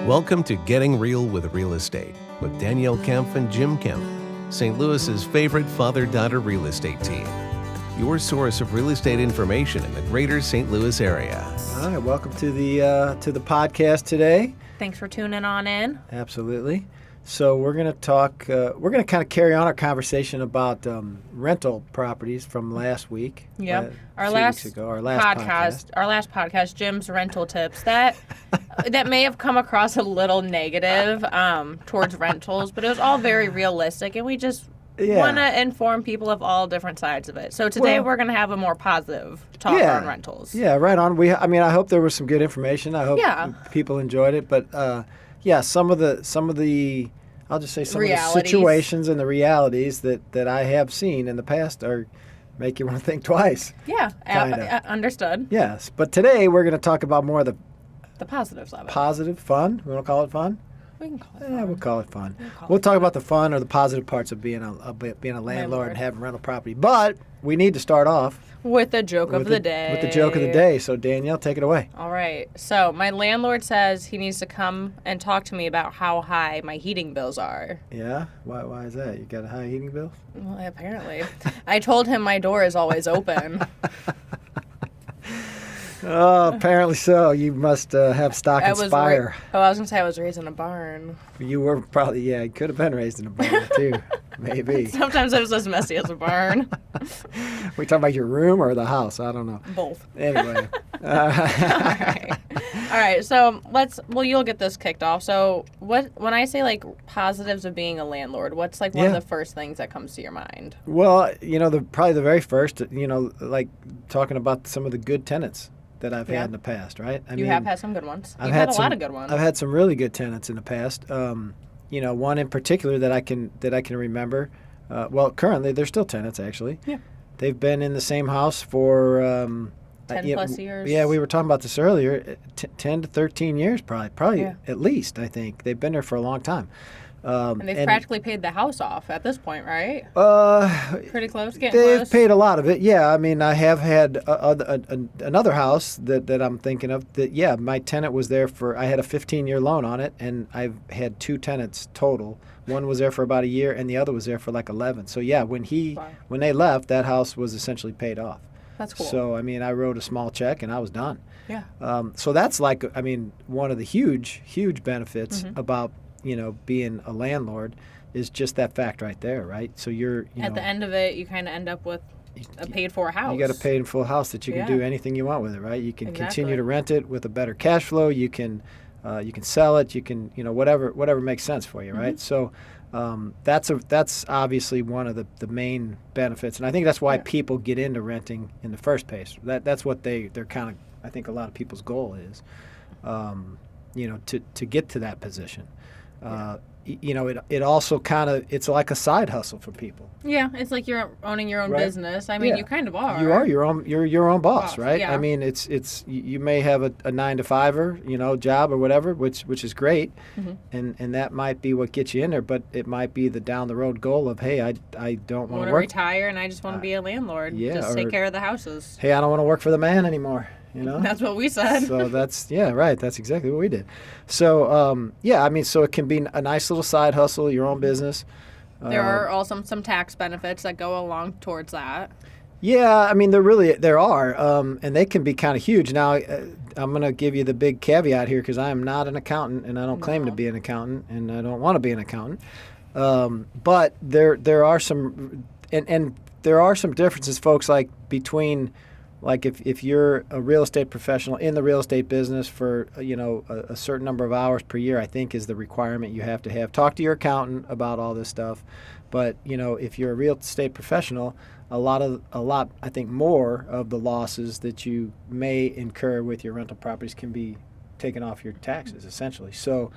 Welcome to Getting Real with Real Estate with Danielle Kempf and Jim Kempf, St. Louis's favorite father-daughter real estate team. Your source of real estate information in the greater St. Louis area. All right, welcome to the podcast today. Thanks for tuning on in. Absolutely. So we're going to talk. We're going to kind of carry on our conversation about rental properties from last week. Yep. Our last podcast, Jim's rental tips. That may have come across a little negative towards rentals, but it was all very realistic, and we just want to inform people of all different sides of it. So today we're going to have a more positive talk on rentals. Yeah, right on. I hope there was some good information. I hope people enjoyed it, but some of the I'll just say some of the situations and the realities that I have seen in the past are make you want to think twice. Yeah, understood. Yes, but today we're going to talk about more of the positives of it. Positive, fun. We want to call it fun? We can call it fun. Yeah, we'll call it fun. We'll talk about the fun or the positive parts of being a landlord and having rental property. But we need to start off with the joke of the day. With the joke of the day. So, Danielle, take it away. All right. So, my landlord says he needs to come and talk to me about how high my heating bills are. Yeah? Why is that? You got a high heating bill? Well, apparently. I told him my door is always open. Oh, apparently so. You must have stock and spire. I was going to say I was raised in a barn. You were probably, you could have been raised in a barn, too. Maybe. Sometimes it was as messy as a barn. We talking about your room or the house? I don't know. Both. Anyway. All right. So you'll get this kicked off. So when I say like positives of being a landlord, what's like one of the first things that comes to your mind? Well, probably the very first, like talking about some of the good tenants that I've had in the past, right? You have had some good ones. You've had a lot of good ones. I've had some really good tenants in the past. One in particular that I can remember. Currently they're still tenants actually. Yeah. They've been in the same house for 10 plus years. Yeah, we were talking about this earlier. 10 to 13 years, probably at least. I think they've been there for a long time. And they've practically paid the house off at this point, right? Pretty close, They've paid a lot of it, yeah. I mean, I have had another house that I'm thinking of that, my tenant was there I had a 15-year loan on it, and I've had two tenants total. One was there for about a year, and the other was there for like 11. So, when they left, that house was essentially paid off. That's cool. So, I mean, I wrote a small check, and I was done. Yeah. So that's like, one of the huge benefits about being a landlord is just that fact right there, right? So you're at the end of it, you kind of end up with a paid-for house. You got a paid-for house that you can do anything you want with it, right? You can continue to rent it with a better cash flow. You can sell it. You can whatever makes sense for you, right? So that's obviously one of the main benefits, and I think that's why people get into renting in the first place. That's what they're kind of, I think a lot of people's goal is, to get to that position. It also kind of, it's like a side hustle for people. Yeah, it's like you're owning your own business. I mean, you kind of are. You are your own boss, right? Yeah. I mean, it's you may have a 9-to-5er, job or whatever, which is great, and that might be what gets you in there, but it might be the down the road goal of, hey, I don't want to work. Retire and I just want to be a landlord. Just take care of the houses. Hey, I don't want to work for the man anymore. That's what we said. So that's right. That's exactly what we did. So so it can be a nice little side hustle, your own business. There are also some tax benefits that go along towards that. Yeah, I mean there are, and they can be kind of huge. Now I'm going to give you the big caveat here because I am not an accountant and I don't claim to be an accountant and I don't want to be an accountant. But there are some and there are some differences, folks, like between. Like if you're a real estate professional in the real estate business for a certain number of hours per year, I think is the requirement you have to have. Talk to your accountant about all this stuff. But if you're a real estate professional, a lot I think more of the losses that you may incur with your rental properties can be taken off your taxes essentially. So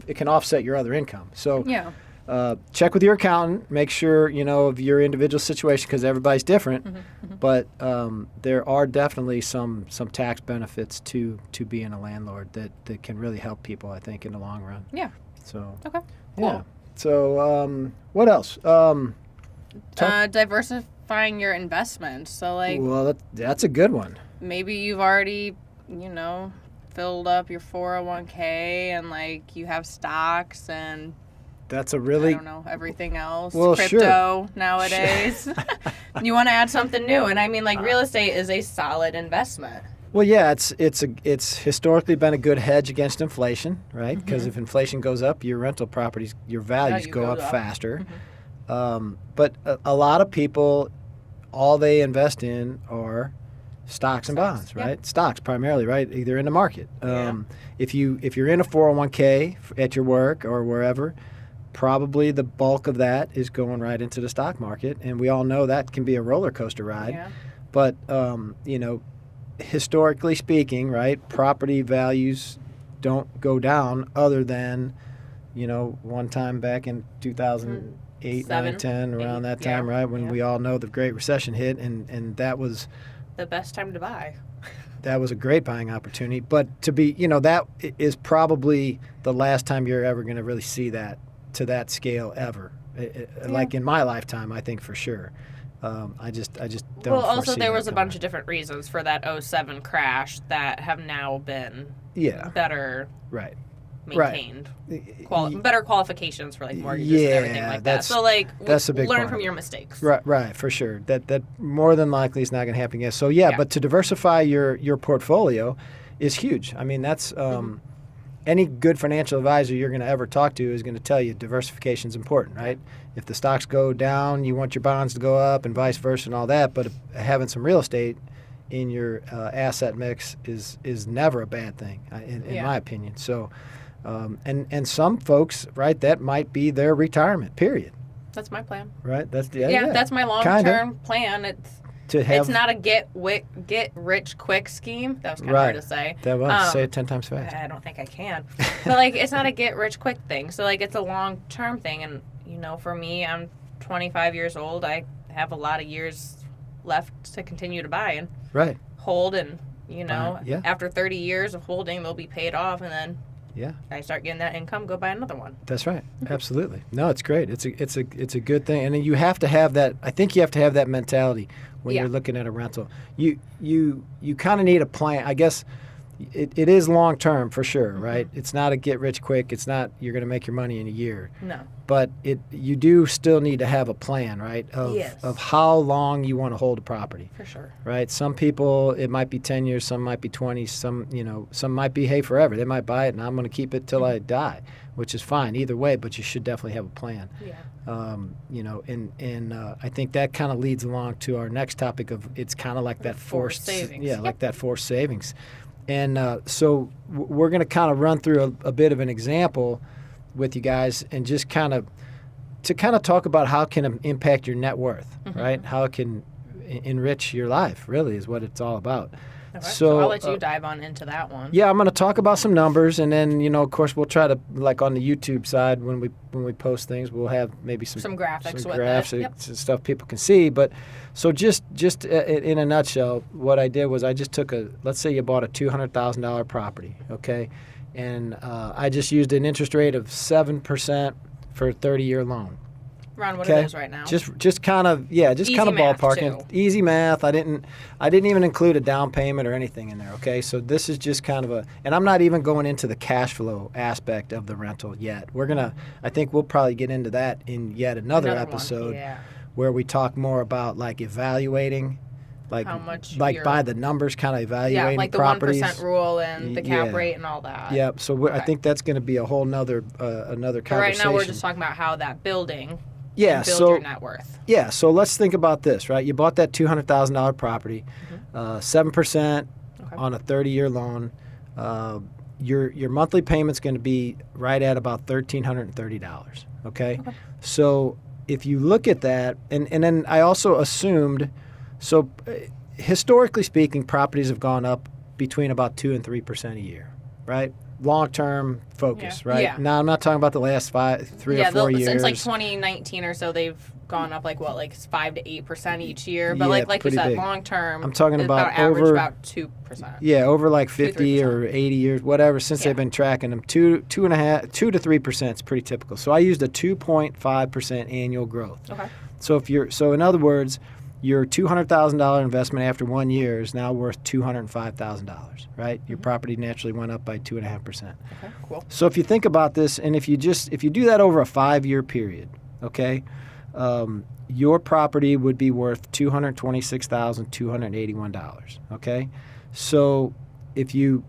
it can offset your other income. So check with your accountant. Make sure of your individual situation because everybody's different. But there are definitely some tax benefits to being a landlord that can really help people, I think, in the long run. Yeah. So. Okay. Cool. Yeah. So what else? Diversifying your investments. So Well, that's a good one. Maybe you've already filled up your 401k and like you have stocks and That's a really... I don't know, everything else. Well, Crypto nowadays. You want to add something new. And I mean, like, real estate is a solid investment. Well, yeah, it's historically been a good hedge against inflation, right? Because if inflation goes up, your rental properties, your values go up faster. But a lot of people, all they invest in are stocks and bonds, right? Stocks primarily, right? Either in the market. If you're in a 401k at your work or wherever, probably the bulk of that is going right into the stock market, and we all know that can be a roller coaster ride. But you know, historically speaking, right, property values don't go down other than, you know, one time back in 2008, 9, 10, around that time, right, when we all know the Great Recession hit, and that was the best time to buy. That was a great buying opportunity. But to be, you know, that is probably the last time you're ever going to really see that to that scale ever. Like in my lifetime, I think for sure. I just don't. Well, also there was a bunch of different reasons for that '07 crash that have now been better maintained, better qualifications for like mortgages and everything like that. So like, that's a big learn point. from your mistakes. Right, for sure. That more than likely is not going to happen again. So but to diversify your portfolio is huge. I mean, that's any good financial advisor you're going to ever talk to is going to tell you diversification is important, right? If the stocks go down, you want your bonds to go up and vice versa and all that. But having some real estate in your asset mix is never a bad thing, in my opinion. So, and some folks, right, that might be their retirement, period. That's my plan. Right? That's that's my long-term plan. It's not a get rich quick scheme. That was kind of hard to say. That was. Say it 10 times fast. I don't think I can. But like, it's not a get rich quick thing. So like, it's a long-term thing. And you know, for me, I'm 25 years old. I have a lot of years left to continue to buy and hold. And you know, after 30 years of holding, they'll be paid off, and then I start getting that income, go buy another one. That's right. Absolutely. No, it's great. It's a good thing, and you have to have that. I think you have to have that mentality when you're looking at a rental. You kind of need a plan. I guess it is long term for sure, right? It's not a get rich quick. It's not you're going to make your money in a year. No. But you do still need to have a plan, right? Of how long you want to hold a property. For sure. Right? Some people, it might be 10 years, some might be 20, some might be, hey, forever. They might buy it and I'm going to keep it till I die, which is fine either way, but you should definitely have a plan. You know, and I think that kind of leads along to our next topic of it's kind of like that forced savings. Yeah, like that forced savings. And so we're going to kind of run through a bit of an example with you guys and just kind of talk about how it can impact your net worth, right? How it can enrich your life, really, is what it's all about. Okay. So I'll let you dive on into that one. Yeah, I'm going to talk about some numbers, and then, you know, of course, we'll try to, like on the YouTube side, when we post things, we'll have maybe some graphics with graphics and stuff people can see. But so just in a nutshell, what I did was I just took let's say you bought a $200,000 property, okay? And I just used an interest rate of 7% for a 30-year loan. Around what it is right now. Just kind of ballparking. Easy math. I didn't even include a down payment or anything in there, okay? So this is just kind of and I'm not even going into the cash flow aspect of the rental yet. I think we'll probably get into that in yet another episode where we talk more about like evaluating, like how much, like by the numbers, kind of evaluating like the properties. 1% rule and the cap rate and all that. Yep. So I think that's going to be a whole nother conversation. But right now we're just talking about how that building build your net worth. Yeah, so let's think about this, right? You bought that $200,000 property, 7% on a 30-year loan. Your monthly payment's going to be right at about $1,330, okay? So if you look at that, and then I also assumed, so historically speaking, properties have gone up between about 2 and 3% a year, right? Long-term focus, right? Yeah. Now, I'm not talking about the last 3 or 4 years. Since like 2019 or so, they've gone up like 5 to 8% each year. But like you said, long-term, I'm talking about average about 2%. Yeah, over like 50 or 80 years, whatever. Since they've been tracking them, 2 to 3% is pretty typical. So I used a 2.5% annual growth. Okay. So in other words, your $200,000 investment after 1 year is now worth $205,000, right? Your property naturally went up by 2.5%. Okay, cool. So if you think about this, and if you do that over a 5-year period, okay, your property would be worth $226,281. Okay, so if you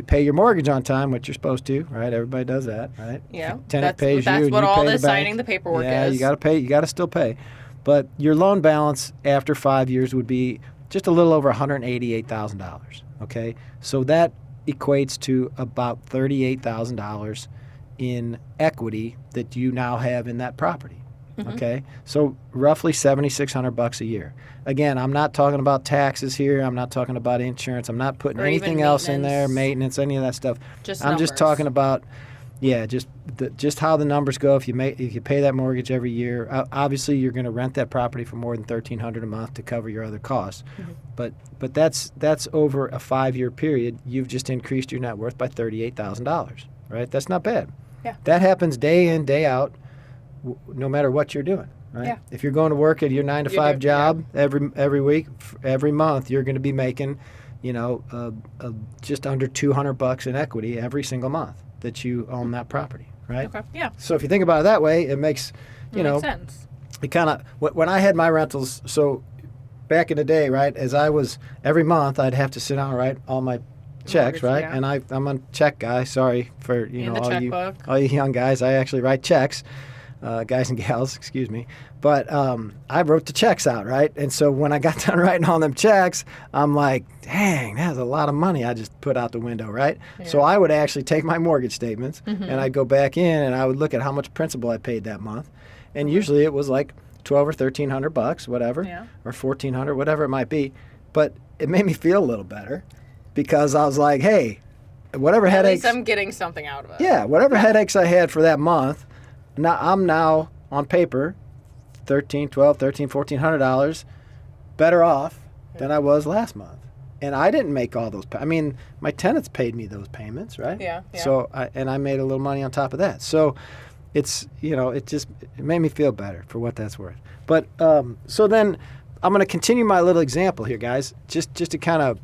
pay your mortgage on time, which you're supposed to, right? Everybody does that, right? Yeah. Tenant pays you. That's what you all pay this the bank. signing the paperwork yeah, is. you got to pay. You got to still pay, but your loan balance after 5 years would be just a little over $188,000. Okay, so that equates to about $38,000 in equity that you now have in that property. Okay, so roughly $7,600 a year. Again, I'm not talking about taxes here. I'm not talking about insurance. I'm not putting Or even anything else in there, maintenance. maintenance, any of that stuff. Just I'm just numbers. talking about, just how the numbers go. If you pay that mortgage every year, obviously you're going to rent that property for more than $1,300 a month to cover your other costs. But that's over a 5-year period. You've just increased your net worth by $38,000. Right? That's not bad. Yeah. That happens day in, day out. No matter what you're doing, right? Yeah. If you're going to work at your 9-to-5 job every week, every month, you're going to be making, just under $200 in equity every single month that you own that property, right? Okay. Yeah. So if you think about it that way, it makes, Makes sense. it kind of when I had my rentals. So back in the day, right, as I was every month, I'd have to sit down and write all my checks, Mortgage, right? yeah. And I'm a check guy. Sorry for And the all checkbook. you young guys. I actually write checks, guys and gals, excuse me. But I wrote the checks out, right? And so when I got done writing all them checks, I'm like, dang, that's a lot of money I just put out the window, right? Yeah. So I would actually take my mortgage statements and I'd go back in and I would look at how much principal I paid that month, and usually it was like $1,200 or $1,300, whatever, Yeah. or $1,400, whatever it might be. But it made me feel a little better because I was like, hey, whatever At headaches. least I'm getting something out of it. Yeah, whatever headaches I had for that month, I'm now on paper $1,400 better off than I was last month. And I didn't make all those. I mean, my tenants paid me those payments, right? Yeah. So I made a little money on top of that. So it's it made me feel better for what that's worth. But so then I'm going to continue my little example here, guys, just to kind of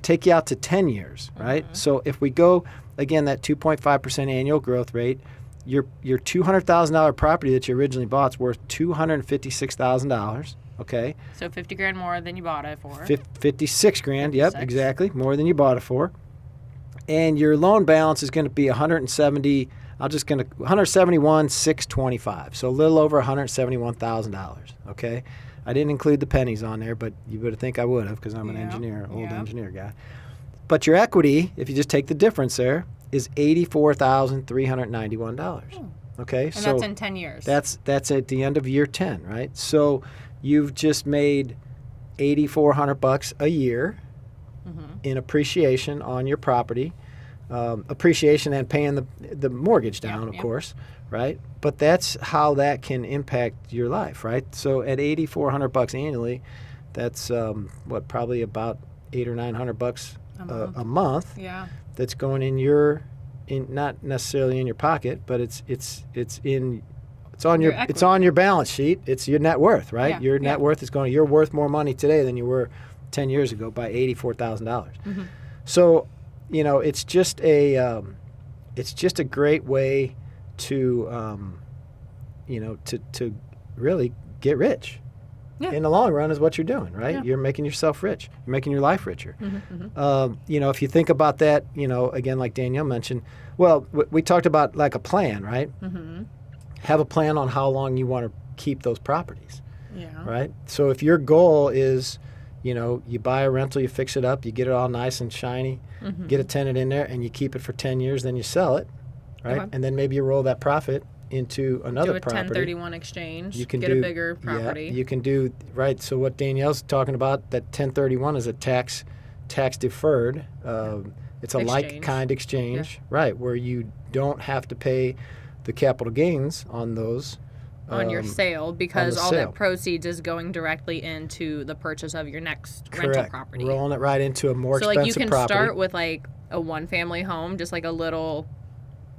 take you out to 10 years, right? So if we go again that 2.5% annual growth rate, your $200,000 property that you originally bought is worth $256,000. Okay. So $50,000 more than you bought it for. $56,000. Yep, 56. exactly, more than you bought it for. And your loan balance is going to be $171,625. So a little over $171,000. Okay. I didn't include the pennies on there, but you would think I would have because I'm an engineer, old engineer guy. But your equity, if you just take the difference there, is $84,391. Okay, And so that's in 10 years. that's at the end of year 10, right? So you've just made $8,400 a year in appreciation on your property, appreciation and paying the mortgage down, of course, right? But that's how that can impact your life, right? So at $8,400 annually, that's probably about $800 or $900 a month. Yeah. That's going in not necessarily in your pocket, but it's on Your your balance sheet. It's your net worth, right? Yeah, Your net worth is you're worth more money today than you were 10 years ago by $84,000. So, it's just a great way to to really get rich. Yeah. In the long run is what you're doing, right? Yeah. You're making yourself rich. You're making your life richer. If you think about that, again, like Danielle mentioned, well, we talked about like a plan, right? Have a plan on how long you want to keep those properties, Yeah. right? So if your goal is, you buy a rental, you fix it up, you get it all nice and shiny, get a tenant in there, and you keep it for 10 years, then you sell it, right? Okay. And then maybe you roll that profit into another Do a property. 1031 exchange. You can get do a bigger property. Yeah, you can do right. So what Danielle's talking about, that 1031 is a tax deferred. It's a Exchange. like kind exchange, right? Where you don't have to pay the capital gains on those on your sale because the all sale. that proceeds is going directly into the purchase of your next rental correct. property. Rolling it right into a more So expensive like you can property. start with like a one family home, just like a little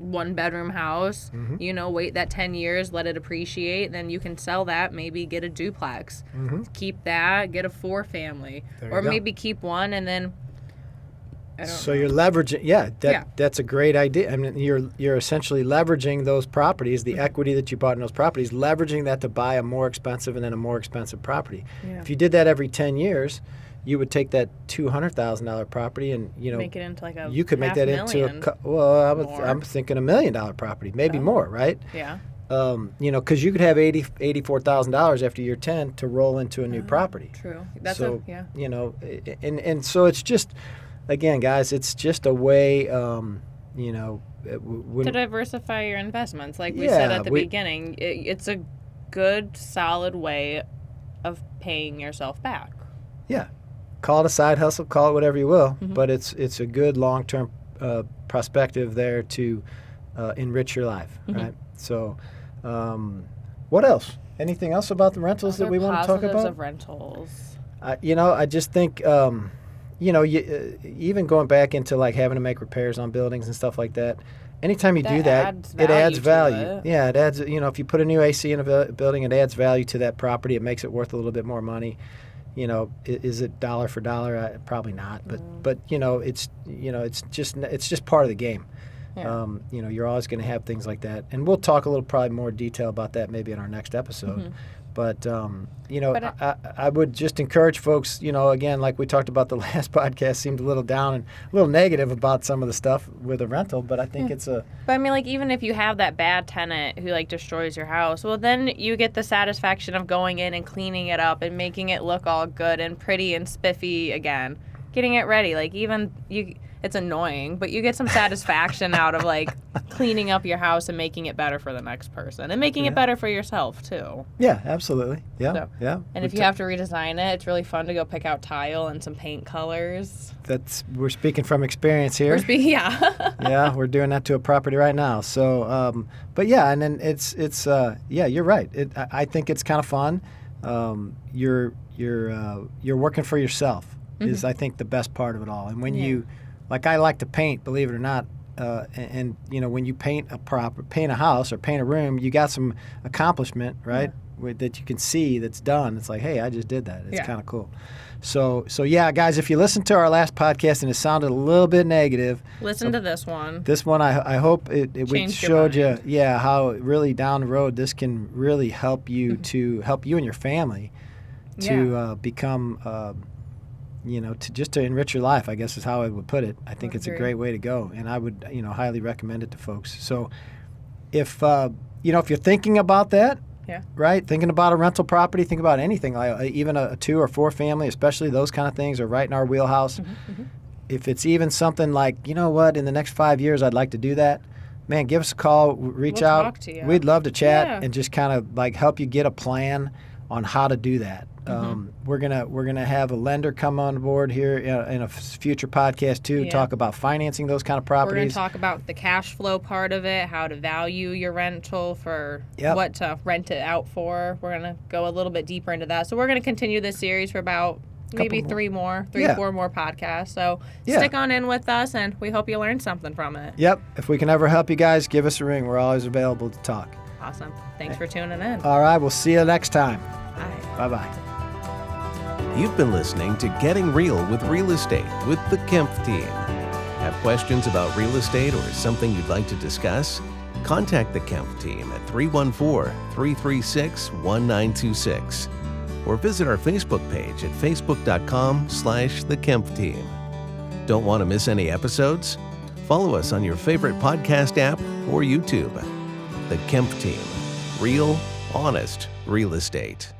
1-bedroom house, wait that 10 years, let it appreciate, then you can sell that, maybe get a duplex, keep that, get a 4-family, or maybe keep one and then you're leveraging, that's a great idea. I mean, you're essentially leveraging those properties, the equity that you bought in those properties, leveraging that to buy a more expensive and then a more expensive property. Yeah. If you did that every 10 years, you would take that $200,000 property and make it into like a you could make that into I'm thinking $1 million property, maybe more, right? Yeah. Because you could have $84,000 after year 10 to roll into a new property. True. And so it's just. Again, guys, it's just a way, to diversify your investments. Like we said at the beginning, it's a good, solid way of paying yourself back. Yeah. Call it a side hustle, call it whatever you will, but it's a good long-term perspective there to enrich your life, right? So what else? Anything else about the rentals that we want to talk about? Of rentals. I just think... even going back into like having to make repairs on buildings and stuff like that, anytime you do that, it adds value. Yeah, it adds, if you put a new AC in a building, it adds value to that property. It makes it worth a little bit more money. Is it dollar for dollar? Probably not, but it's just part of the game. Yeah. You're always going to have things like that. And we'll talk a little probably more detail about that maybe in our next episode. But, I would just encourage folks, again, like we talked about the last podcast, seemed a little down and a little negative about some of the stuff with a rental, but I think it's a... But I mean, like, even if you have that bad tenant who, like, destroys your house, well, then you get the satisfaction of going in and cleaning it up and making it look all good and pretty and spiffy again. Getting it ready. Like, even you... It's annoying, but you get some satisfaction out of, like, cleaning up your house and making it better for the next person and making it better for yourself, too. Yeah, absolutely. Yeah, yeah. And if you have to redesign it, it's really fun to go pick out tile and some paint colors. We're speaking from experience here. Yeah, we're doing that to a property right now. So, but yeah, and then it's you're right. I think it's kind of fun. You're working for yourself is, I think, the best part of it all. And when you... Like I like to paint, believe it or not, and when you paint a house or paint a room, you got some accomplishment, right? That you can see that's done. It's like, hey, I just did that. It's kind of cool. So yeah, guys, if you listened to our last podcast and it sounded a little bit negative, listen to this one. This one, I hope we showed you, how really down the road this can really help you to help you and your family to become. To enrich your life, I guess is how I would put it. I think it's a great way to go, and I would, highly recommend it to folks. So, if if you're thinking about that, right, thinking about a rental property, think about anything, like even a 2 or 4 family, especially those kind of things, are right in our wheelhouse. If it's even something like, in the next 5 years, I'd like to do that. Man, give us a call, reach out. Talk to you. We'd love to chat and just kind of like help you get a plan on how to do that. We're gonna have a lender come on board here in a future podcast too. Talk about financing those kind of properties. We're gonna talk about the cash flow part of it, how to value your rental for what to rent it out for. We're gonna go a little bit deeper into that. So we're gonna continue this series for about maybe 4 more podcasts. So stick on in with us, and we hope you learned something from it. Yep. If we can ever help you guys, give us a ring. We're always available to talk. Awesome. Thanks for tuning in. All right. We'll see you next time. Bye. Bye-bye. You've been listening to Getting Real with Real Estate with the Kemp team. Have questions about real estate or something you'd like to discuss? Contact the Kemp team at 314-336-1926 or visit our Facebook page at facebook.com/the Kemp team. Don't want to miss any episodes? Follow us on your favorite podcast app or YouTube. The Kemp team. Real, honest real estate.